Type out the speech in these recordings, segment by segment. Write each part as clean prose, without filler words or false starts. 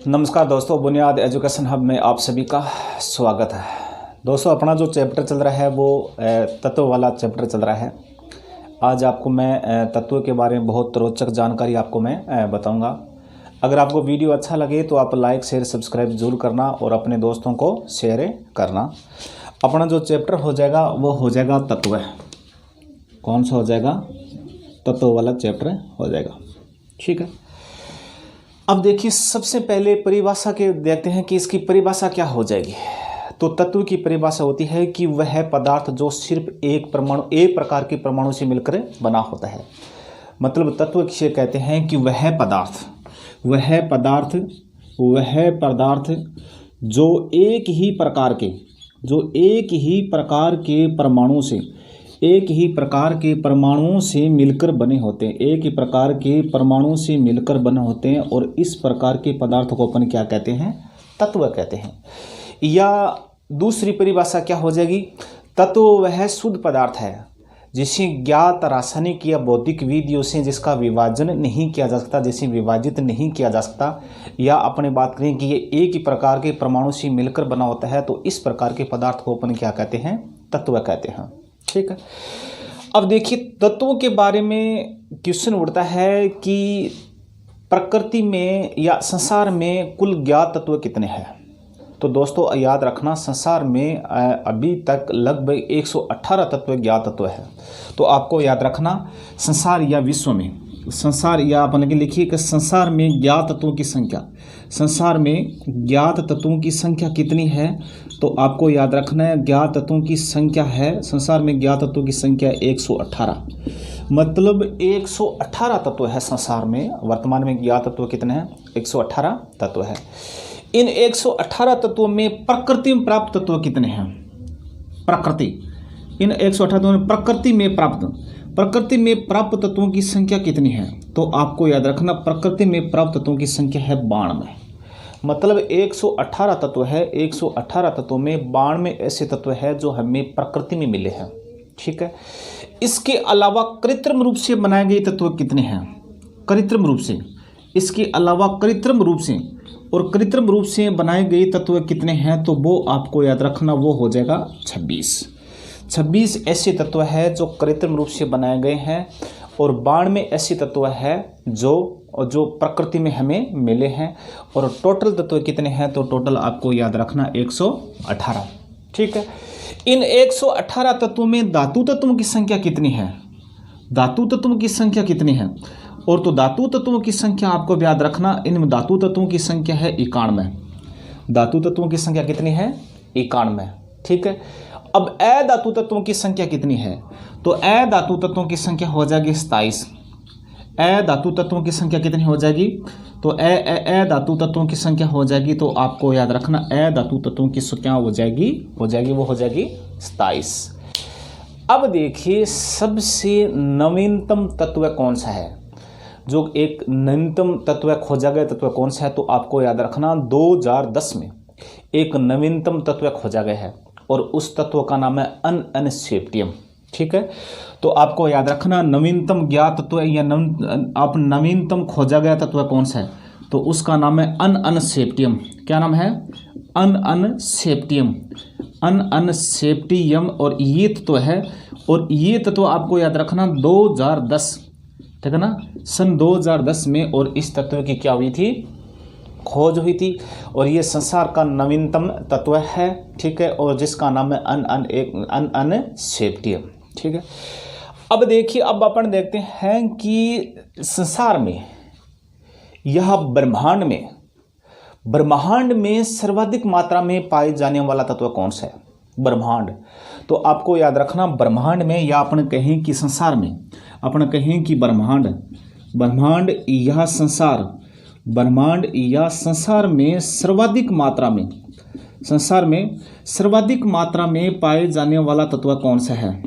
नमस्कार दोस्तों, बुनियाद एजुकेशन हब में आप सभी का स्वागत है। दोस्तों, अपना जो चैप्टर चल रहा है वो तत्व वाला चैप्टर चल रहा है। आज आपको मैं तत्व के बारे में बहुत रोचक जानकारी आपको मैं बताऊंगा। अगर आपको वीडियो अच्छा लगे तो आप लाइक शेयर सब्सक्राइब जरूर करना और अपने दोस्तों को शेयर करना। अपना जो चैप्टर हो जाएगा वो हो जाएगा तत्व। कौन सा हो जाएगा? तत्व वाला चैप्टर हो जाएगा। ठीक है, अब देखिए, सबसे पहले परिभाषा के देखते हैं कि इसकी परिभाषा क्या हो जाएगी। तो तत्व की परिभाषा होती है कि वह पदार्थ जो सिर्फ एक प्रकार के परमाणु से मिलकर बना होता है। मतलब तत्व किसे कहते हैं कि वह पदार्थ जो एक ही परमाणुओं से मिलकर बने होते हैं, और इस प्रकार के पदार्थ को अपन क्या कहते हैं? तत्व कहते हैं। या दूसरी परिभाषा क्या हो जाएगी? तत्व वह शुद्ध पदार्थ है जिसे ज्ञात रासायनिक या भौतिक विधियों से जिसका विभाजन नहीं किया जा सकता, जिसे विभाजित नहीं किया जा सकता। या अपने बात करें कि ये एक ही प्रकार के परमाणु से मिलकर बना होता है, तो इस प्रकार के पदार्थ को अपन क्या कहते हैं? तत्व कहते हैं। ठीक है, अब देखिए, तत्वों के बारे में क्वेश्चन उठता है कि प्रकृति में या संसार में कुल ज्ञात तत्व कितने हैं? तो दोस्तों याद रखना, संसार में अभी तक लगभग 118 ज्ञात तत्व है। तो आपको याद रखना, संसार या विश्व में, संसार या अपन लिखिए कि संसार में ज्ञात तत्वों की संख्या कितनी है? तो आपको याद रखना है, ज्ञात तत्वों की संख्या है, संसार में ज्ञात तत्वों की संख्या 118। मतलब 118 तत्व है संसार में। वर्तमान में ज्ञात तत्व कितने हैं? 118 तत्व है। इन 118 तत्वों में प्रकृति में प्राप्त तत्व कितने हैं? इन 118 तत्वों में प्रकृति में प्राप्त तत्वों की संख्या कितनी है? तो आपको याद रखना, प्रकृति में प्राप्त तत्वों की संख्या है 92। मतलब 118 तत्व है, 118 तत्वों में 92 ऐसे तत्व है जो हमें प्रकृति में मिले हैं। ठीक है, इसके अलावा कृत्रिम रूप से बनाए गए तत्व कितने हैं? कृत्रिम रूप से बनाए गए तत्व कितने हैं? तो वो आपको याद रखना, वो हो जाएगा 26 ऐसे तत्व है जो कृत्रिम रूप से बनाए गए हैं, और 92 ऐसे तत्व है जो प्रकृति में हमें मिले हैं। और टोटल तत्व कितने हैं? तो टोटल आपको याद रखना 118। ठीक है, इन 118 तत्वों में धातु तत्वों की संख्या कितनी है? और तो धातु तत्वों की संख्या आपको याद रखना, इन धातु तत्वों की संख्या है 91। धातु तत्वों की संख्या कितनी है? 91। ठीक है, अब अधातु तत्वों की संख्या कितनी है? तो अधातु तत्वों की संख्या हो जाएगी 27। अधातु तत्वों की संख्या कितनी हो जाएगी? तो अधातु तत्वों की संख्या हो जाएगी, तो आपको याद रखना, अधातु तत्वों की संख्या हो जाएगी 27। अब देखिए, सबसे नवीनतम तत्व कौन सा है? जो एक नवीनतम तत्व खोजा गया तत्व कौन सा है? तो आपको याद रखना, 2010 में एक नवीनतम तत्व खोजा गया है, और उस तत्व का नाम है अनअनसेप्टियम। ठीक है, तो आपको याद रखना, नवीनतम ज्ञात तत्व या नवीनतम खोजा गया तत्व कौन सा है? तो उसका नाम है अनअनसेप्टियम। क्या नाम है? अनअनसेप्टियम। और ये तत्व है, और ये तत्व आपको याद रखना 2010, ठीक है ना, सन 2010 में, और इस तत्व की क्या हुई थी? खोज हुई थी। और ये संसार का नवीनतम तत्व है। ठीक है, और जिसका नाम है अनअनसेप्टियम। ठीक है, अब देखिए, अब अपन देखते हैं कि संसार में, यह ब्रह्मांड में सर्वाधिक मात्रा में पाए जाने वाला तत्व कौन सा है? ब्रह्मांड। तो आपको याद रखना, ब्रह्मांड में, या अपन कहें कि संसार में, अपन कहें कि ब्रह्मांड या संसार में सर्वाधिक मात्रा में पाए जाने वाला तत्व कौन सा है?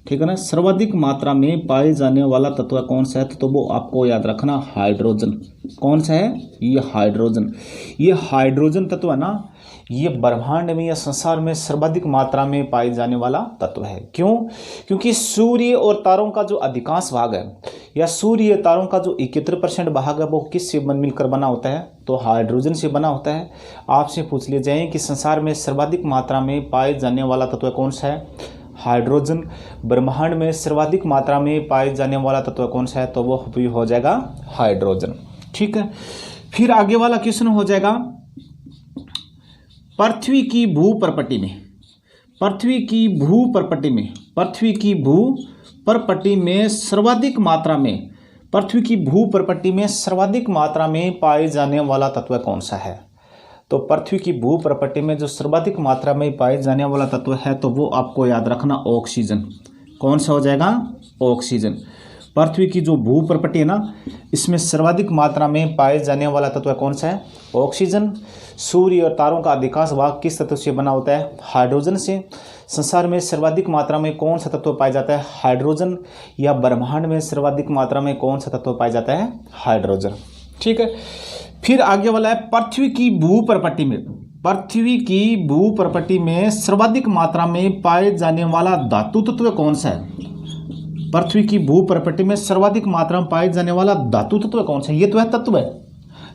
ठीक है ना, सर्वाधिक मात्रा में पाए जाने वाला तत्व कौन सा है? तो वो आपको याद रखना, हाइड्रोजन। कौन सा है? ये हाइड्रोजन तत्व है ना, ये ब्रह्मांड में या संसार में सर्वाधिक मात्रा में पाए जाने वाला तत्व है। क्यों? क्योंकि सूर्य और तारों का जो अधिकांश भाग है या सूर्य तारों का जो 71% भाग है वो किससे मिलकर बना होता है? तो हाइड्रोजन से बना होता है। आपसे पूछ लिया जाए कि संसार में सर्वाधिक मात्रा में पाए जाने वाला तत्व कौन सा है? हाइड्रोजन। ब्रह्मांड में सर्वाधिक मात्रा में पाए जाने वाला तत्व कौन सा है? तो वो भी हो जाएगा हाइड्रोजन। ठीक है, फिर आगे वाला क्वेश्चन हो जाएगा पृथ्वी की भूप्रपट्टी में, पृथ्वी की भूप्रपट्टी में, पृथ्वी की भूप्रपट्टी में सर्वाधिक मात्रा में, पृथ्वी की भूप्रपट्टी में सर्वाधिक मात्रा में पाए जाने वाला तत्व कौन सा है? तो पृथ्वी की भूप्रपट्टी में जो सर्वाधिक मात्रा में पाए जाने वाला तत्व है तो वो आपको याद रखना ऑक्सीजन। कौन सा हो जाएगा? ऑक्सीजन। पृथ्वी की जो भूप्रपट्टी है ना, इसमें सर्वाधिक मात्रा में पाए जाने वाला तत्व कौन सा है? ऑक्सीजन। सूर्य और तारों का अधिकांश भाग किस तत्व से बना होता है? हाइड्रोजन से। संसार में सर्वाधिक मात्रा में कौन सा तत्व पाया जाता है? हाइड्रोजन। या ब्रह्मांड में सर्वाधिक मात्रा में कौन सा तत्व पाया जाता है? हाइड्रोजन। ठीक है, फिर आगे वाला है पृथ्वी की भूप्रपट्टी में, पृथ्वी की भूप्रपट्टी में सर्वाधिक मात्रा में पाए जाने वाला धातु तत्व कौन सा है? पृथ्वी की भूप्रपट्टी में सर्वाधिक मात्रा में पाए जाने वाला धातु तत्व कौन सा है? ये तो है तत्व है,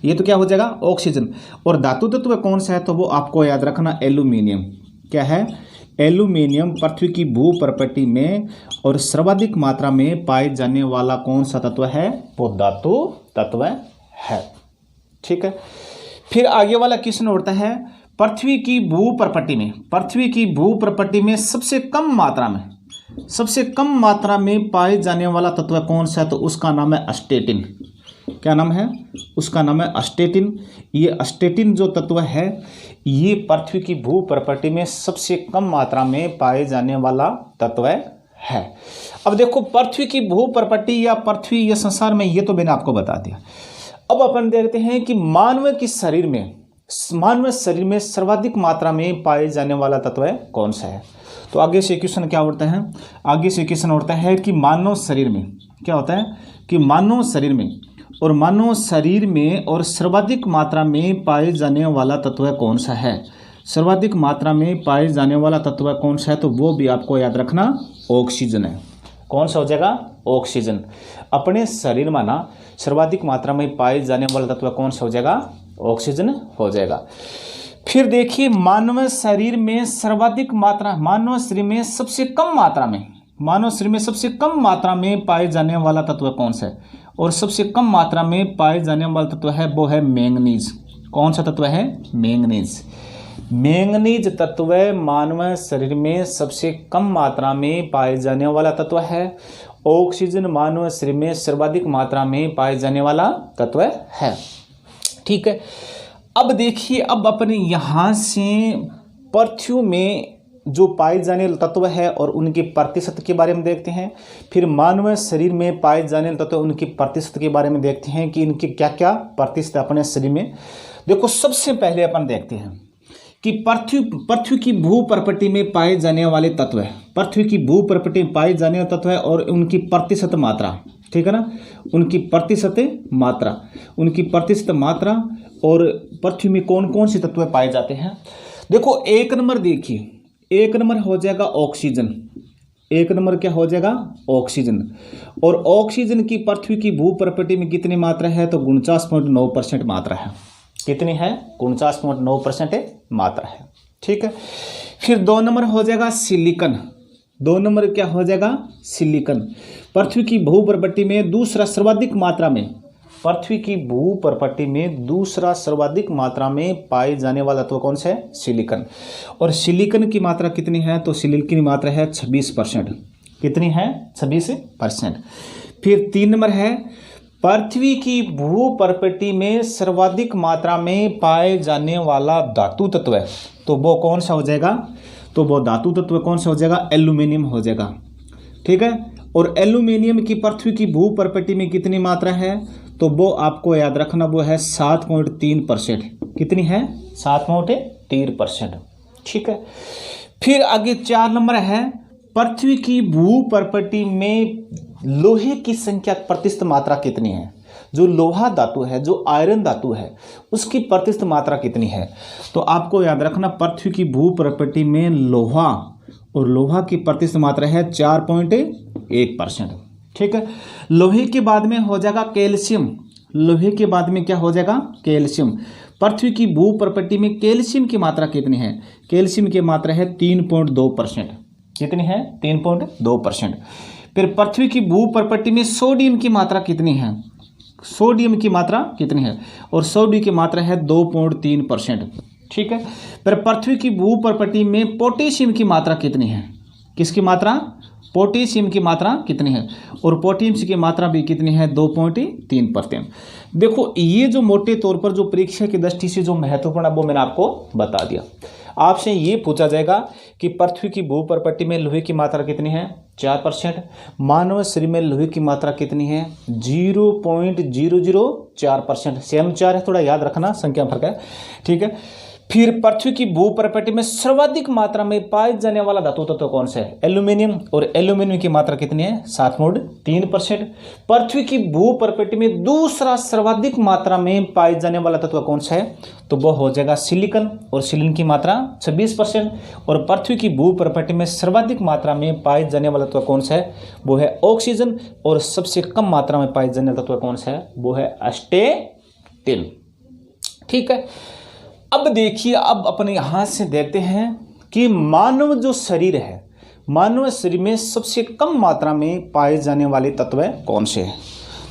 ये तो क्या हो जाएगा? ऑक्सीजन। और धातु तत्व कौन सा है? तो वो आपको याद रखना एल्यूमिनियम। क्या है? एल्यूमिनियम पृथ्वी की भूप्रपट्टी में और सर्वाधिक मात्रा में पाए जाने वाला कौन सा तत्व है? वो धातु तत्व है। ठीक है, फिर आगे वाला क्वेश्चन उठता है पृथ्वी की भूप्रपट्टी में, पृथ्वी की भूप्रपट्टी में सबसे कम मात्रा में, सबसे कम मात्रा में पाए जाने वाला तत्व कौन सा है? तो उसका नाम है अस्टेटिन। क्या नाम है? उसका नाम है अस्टेटिन। ये अस्टेटिन जो तत्व है ये पृथ्वी की भूप्रपट्टी में सबसे कम मात्रा में पाए जाने वाला तत्व है। अब देखो पृथ्वी की भूप्रपट्टी या पृथ्वी या संसार में, ये तो मैंने आपको बता दिया। अब अपन देखते हैं कि मानव के शरीर में, मानव शरीर में सर्वाधिक मात्रा में पाए जाने वाला तत्व कौन सा है? तो आगे से क्वेश्चन क्या उठता है? आगे से क्वेश्चन उठता है कि मानव शरीर में क्या होता है कि मानव शरीर में और मानव शरीर में और सर्वाधिक मात्रा में पाए जाने वाला तत्व कौन सा है? सर्वाधिक मात्रा में पाए जाने वाला तत्व कौन सा है? तो वो भी आपको याद रखना ऑक्सीजन है। कौन सा हो जाएगा? ऑक्सीजन। अपने शरीर में ना सर्वाधिक मात्रा में पाए जाने वाला तत्व कौन सा हो जाएगा? ऑक्सीजन हो जाएगा। फिर देखिए मानव शरीर में सर्वाधिक मात्रा, मानव शरीर में सबसे कम मात्रा में, मानव शरीर में सबसे कम मात्रा में पाए जाने वाला तत्व कौन सा है? और सबसे कम मात्रा में पाए जाने वाला तत्व है वो है मैंगनीज। कौन सा तत्व है? मैंगनीज। मैंगनीज तत्व मानव शरीर में सबसे कम मात्रा में पाए जाने वाला तत्व है। ऑक्सीजन मानव शरीर में सर्वाधिक मात्रा में पाए जाने वाला तत्व है। ठीक है, अब देखिए, अब अपने यहाँ से पृथ्वी में जो पाए जाने वाले तत्व है और उनके प्रतिशत के बारे में देखते हैं। फिर मानव शरीर में पाए जाने वाले तत्व उनके प्रतिशत के बारे में देखते हैं कि इनके क्या क्या प्रतिशत अपने शरीर में। देखो सबसे पहले अपन देखते हैं कि पृथ्वी की भूप्रपट्टी में पाए जाने वाले तत्व है, पृथ्वी की भूप्रपट्टी में पाए जाने वाले तत्व है और उनकी प्रतिशत मात्रा। ठीक है ना, उनकी प्रतिशत मात्रा, उनकी प्रतिशत मात्रा और पृथ्वी में कौन कौन से तत्व पाए जाते हैं। देखो एक नंबर देखिए, एक नंबर हो जाएगा ऑक्सीजन। एक नंबर क्या हो जाएगा? ऑक्सीजन। और ऑक्सीजन की पृथ्वी की भूप्रपट्टी में कितनी मात्रा है? तो 49.9% मात्रा है। कितनी है? 49.9% मात्रा है। ठीक है, फिर 2 नंबर हो जाएगा सिलिकन। 2 नंबर क्या हो जाएगा? सिलिकन। पृथ्वी की भूप्रपट्टी में दूसरा सर्वाधिक मात्रा में, पृथ्वी की भूप्रपट्टी में दूसरा सर्वाधिक मात्रा में पाए जाने वाला तत्व कौन सा है? सिलिकन। और सिलिकन की मात्रा कितनी है? तो सिलिकन की मात्रा है 26%। कितनी है? 26%। फिर 3 नंबर है पृथ्वी की भूप्रपट्टी में सर्वाधिक मात्रा में पाए जाने वाला धातु तत्व है, तो वो कौन सा हो जाएगा? तो वो धातु तत्व कौन सा हो जाएगा? एल्यूमिनियम हो जाएगा। ठीक है, और एल्यूमिनियम की पृथ्वी की भूप्रपट्टी में कितनी मात्रा है? तो वो आपको याद रखना, वो है 7.3%। कितनी है? 7.3%। ठीक है, फिर आगे 4 नंबर है पृथ्वी की भूप्रपट्टी में लोहे की संख्या प्रतिशत मात्रा कितनी है? जो लोहा धातु है, जो आयरन धातु है, उसकी प्रतिशत मात्रा कितनी है? तो आपको याद रखना, पृथ्वी की भू प्रकृति में लोहा और लोहा की प्रतिशत मात्रा है 4.1%। ठीक है। लोहे के बाद में हो जाएगा कैल्शियम। लोहे के बाद में क्या हो जाएगा? कैल्शियम। पृथ्वी की भू प्रकृति में कैल्शियम की मात्रा कितनी है? कैल्शियम की मात्रा है 3.2%। कितनी है? 3.2%। फिर पृथ्वी की भू प्रकृति में सोडियम की मात्रा कितनी है? सोडियम की मात्रा कितनी है? और सोडियम की मात्रा है 2.3%। ठीक है। फिर पृथ्वी की भू प्रकृति में पोटेशियम की मात्रा कितनी है? किसकी मात्रा? पोटेशियम की मात्रा कितनी है? और पोटेशियम की मात्रा भी कितनी है? 2.3%। देखो, ये जो मोटे तौर पर जो परीक्षा की दृष्टि से जो महत्वपूर्ण है वो मैंने आपको बता दिया। आपसे ये पूछा जाएगा कि पृथ्वी की भू प्रकृति में लोहे की मात्रा कितनी है? 4%। मानव शरीर में लोहे की मात्रा कितनी है? 0.004%। सेम 4 है, थोड़ा याद रखना, संख्या फर्क है। ठीक है। फिर पृथ्वी की भू प्रकृति में सर्वाधिक मात्रा में पाए जाने वाला धातु तत्व कौन सा है? एल्यूमिनियम। और एल्यूमिनियम की मात्रा कितनी है? 7.3%। पृथ्वी की भू प्रकृति में दूसरा सर्वाधिक मात्रा में पाए जाने वाला तत्व कौन सा है? तो वो हो जाएगा सिलिकॉन, और सिलिकॉन की मात्रा 26%। और पृथ्वी की भू प्रकृति में सर्वाधिक मात्रा में पाए जाने वाला तत्व कौन सा है? वो है ऑक्सीजन। और सबसे कम मात्रा में पाए जाने वाला तत्व कौन सा है? वो है अस्टेटिन। ठीक है। अब देखिए, अब अपने यहाँ से देखते हैं कि मानव जो शरीर है, मानव शरीर में सबसे कम मात्रा में पाए जाने वाले तत्व कौन से हैं?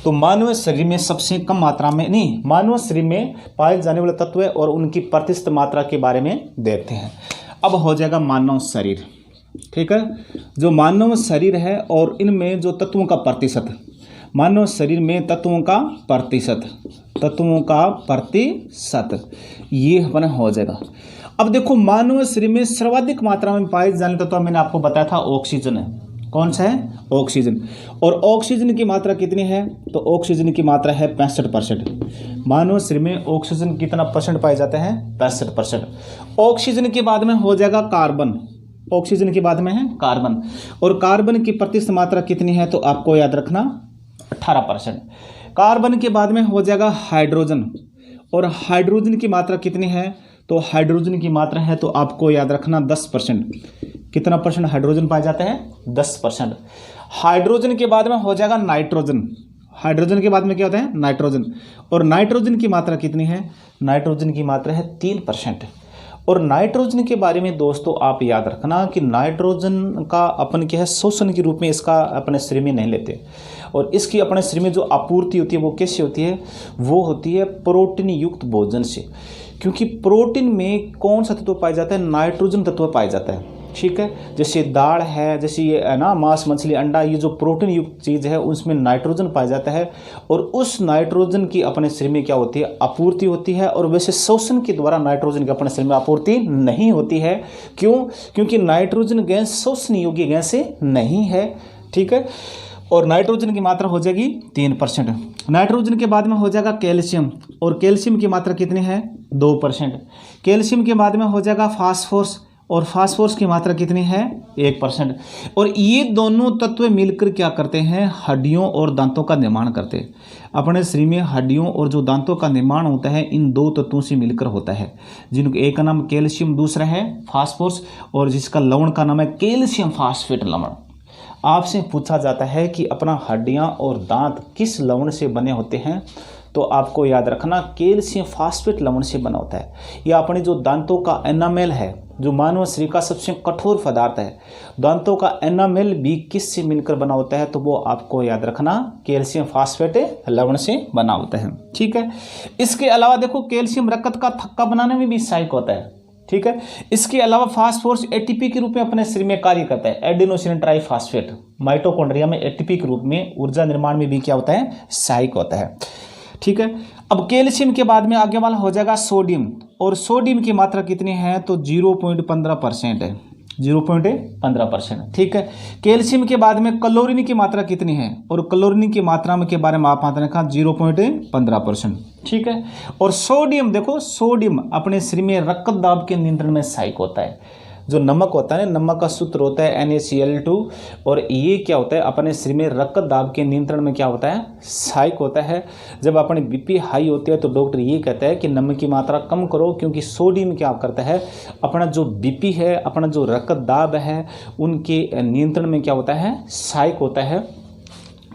तो मानव शरीर में सबसे कम मात्रा में नहीं, मानव शरीर में पाए जाने वाले तत्व और उनकी प्रतिशत मात्रा के बारे में देखते हैं। अब हो जाएगा मानव शरीर। ठीक है। जो मानव शरीर है और इनमें जो तत्वों का प्रतिशत, मानव शरीर में तत्वों का प्रतिशत ये अपना हो जाएगा। अब देखो, मानव शरीर में सर्वाधिक मात्रा में पाए जाने तत्व मैंने आपको बताया था ऑक्सीजन है। कौन सा है? ऑक्सीजन। और ऑक्सीजन की मात्रा कितनी है? तो ऑक्सीजन की मात्रा है 65%। मानव शरीर में ऑक्सीजन कितना परसेंट पाए जाते हैं? 65%। ऑक्सीजन के बाद में हो जाएगा कार्बन। ऑक्सीजन के बाद में है कार्बन। और कार्बन की प्रतिशत मात्रा कितनी है? तो आपको याद रखना, 18%। कार्बन के बाद में हो जाएगा हाइड्रोजन। और हाइड्रोजन की मात्रा कितनी है? तो हाइड्रोजन की मात्रा है, तो आपको याद रखना 10%। कितना परसेंट हाइड्रोजन पाए जाते हैं? 10%। हाइड्रोजन के बाद में हो जाएगा नाइट्रोजन। हाइड्रोजन के बाद में क्या होता है? नाइट्रोजन। और नाइट्रोजन की मात्रा कितनी है? नाइट्रोजन की मात्रा है 3%। और नाइट्रोजन के बारे में दोस्तों आप याद रखना कि नाइट्रोजन का अपन क्या है, शोषण के रूप में इसका अपने शरीर में नहीं लेते। और इसकी अपने शरीर में जो आपूर्ति होती है वो कैसे होती है? वो होती है प्रोटीन युक्त भोजन से। क्योंकि प्रोटीन में कौन सा तत्व पाया जाता है? नाइट्रोजन तत्व पाया जाता है। ठीक है। जैसे दाल है, जैसे ये है ना, मांस, मछली, अंडा, ये जो प्रोटीन युक्त चीज़ है उसमें नाइट्रोजन पाया जाता है। और उस नाइट्रोजन की अपने शरीर में क्या होती है? आपूर्ति होती है। और वैसे शोषण के द्वारा नाइट्रोजन की अपने शरीर में आपूर्ति नहीं होती है। क्यों? क्योंकि नाइट्रोजन गैस शोषण योग्य गैस नहीं है। ठीक है। और नाइट्रोजन की मात्रा हो जाएगी 3%। नाइट्रोजन के बाद में हो जाएगा कैल्शियम। और कैल्शियम की मात्रा कितनी है? 2%। कैल्शियम के बाद में हो जाएगा फास्फोरस। और फास्फोरस की मात्रा कितनी है? 1%। और ये दोनों तत्व मिलकर क्या करते हैं? हड्डियों और दांतों का निर्माण करते हैं। अपने शरीर में हड्डियों और जो दांतों का निर्माण होता है इन दो तत्वों से मिलकर होता है, जिनको एक का नाम कैल्शियम, दूसरा है फास्फोरस, और जिसका लवण का नाम है कैल्शियम फास्फेट लवण। आपसे पूछा जाता है कि अपना हड्डियां और दांत किस लवण से बने होते हैं? तो आपको याद रखना, कैल्शियम फास्फेट लवण से बना होता है। या अपने जो दांतों का एनामेल है, जो मानव शरीर का सबसे कठोर पदार्थ है, दांतों का एनामेल भी किस से मिलकर बना होता है? तो वो आपको याद रखना, कैल्शियम फास्फेट लवण से बना होता है। ठीक है। इसके अलावा देखो, कैल्शियम रक्त का थक्का बनाने में भी सहायक होता है। ठीक है। इसके अलावा फास्फोरस एटीपी के रूप में अपने शरीर में कार्य करता है। एडेनोसिन ट्राइफॉस्फेट माइटोकॉन्ड्रिया में एटीपी के रूप में ऊर्जा निर्माण में भी क्या होता है? सहायक होता है। ठीक है। अब कैल्शियम के बाद में आगे वाला हो जाएगा सोडियम। और सोडियम की मात्रा कितनी है? तो 0.15% है। 0.15%। ठीक है। कैल्शियम के बाद में क्लोरीन की मात्रा कितनी है? और क्लोरीन की मात्रा में के बारे में आप आते रखा 0.15%। ठीक है। और सोडियम देखो, सोडियम अपने शरीर में रक्त दाब के नियंत्रण में सहायक होता है। जो नमक होता है, नमक का सूत्र होता है NaCl2, और ये क्या होता है अपने शरीर में रक्त दाब के नियंत्रण में क्या होता है, सहायक होता है। जब अपनी बीपी हाई होती है तो डॉक्टर ये कहता है कि नमक की मात्रा कम करो, क्योंकि सोडियम क्या करता है, अपना जो बीपी है, अपना जो रक्त दाब है, उनके नियंत्रण में क्या होता है, सहायक होता है।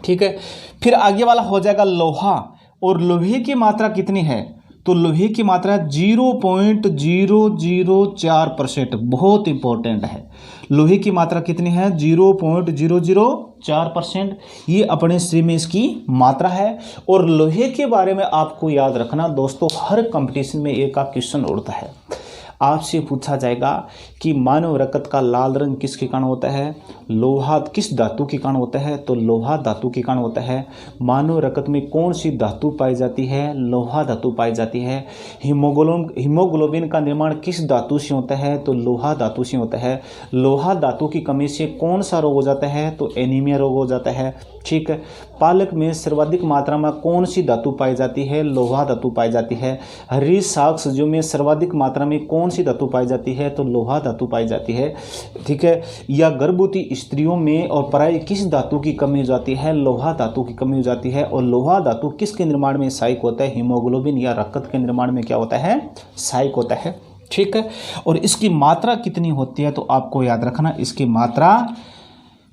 ठीक है, फिर आगे वाला हो जाएगा लोहा, और लोहे की मात्रा कितनी है, तो लोहे की मात्रा 0.004%, बहुत इंपॉर्टेंट है। लोहे की मात्रा कितनी है, 0.004%, ये अपने शरीर में इसकी मात्रा है। और लोहे के बारे में आपको याद रखना दोस्तों, हर कंपटीशन में एक का क्वेश्चन उड़ता है, आपसे पूछा जाएगा कि मानव रक्त का लाल रंग किसके कारण होता है, लोहा किस धातु के कारण होता है, तो लोहा धातु के कारण होता है। मानव रक्त में कौन सी धातु पाई जाती है, लोहा धातु पाई जाती है। हीमोग्लोबिन का निर्माण किस धातु से होता है, तो लोहा धातु से होता है। लोहा धातु की कमी से कौन सा रोग हो जाता है, तो एनीमिया रोग हो जाता है। ठीक है, पालक में सर्वाधिक मात्रा में कौन सी धातु पाई जाती है, लोहा धातु पाई जाती है। हरी साग सब्जियों में सर्वाधिक मात्रा में कौन सी धातु पाई जाती है, तो लोहा धातु पाई जाती है। ठीक है, या गर्भवती स्त्रियों में और प्राय किस धातु की कमी हो जाती है, लोहा धातु की कमी हो जाती है। और लोहा धातु किसके निर्माण में सहायक होता है, हीमोग्लोबिन या रक्त के निर्माण में क्या होता है, सहायक होता है। ठीक है, और इसकी मात्रा कितनी होती है, तो आपको याद रखना इसकी मात्रा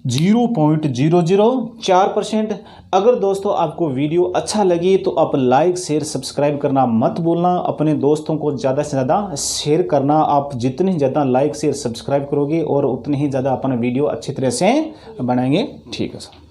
0.004%। अगर दोस्तों आपको वीडियो अच्छा लगी तो आप लाइक शेयर सब्सक्राइब करना मत भूलना, अपने दोस्तों को ज़्यादा से ज़्यादा शेयर करना। आप जितनी ज़्यादा लाइक शेयर सब्सक्राइब करोगे और उतनी ही ज़्यादा अपना वीडियो अच्छी तरह से बनाएंगे। ठीक है सर।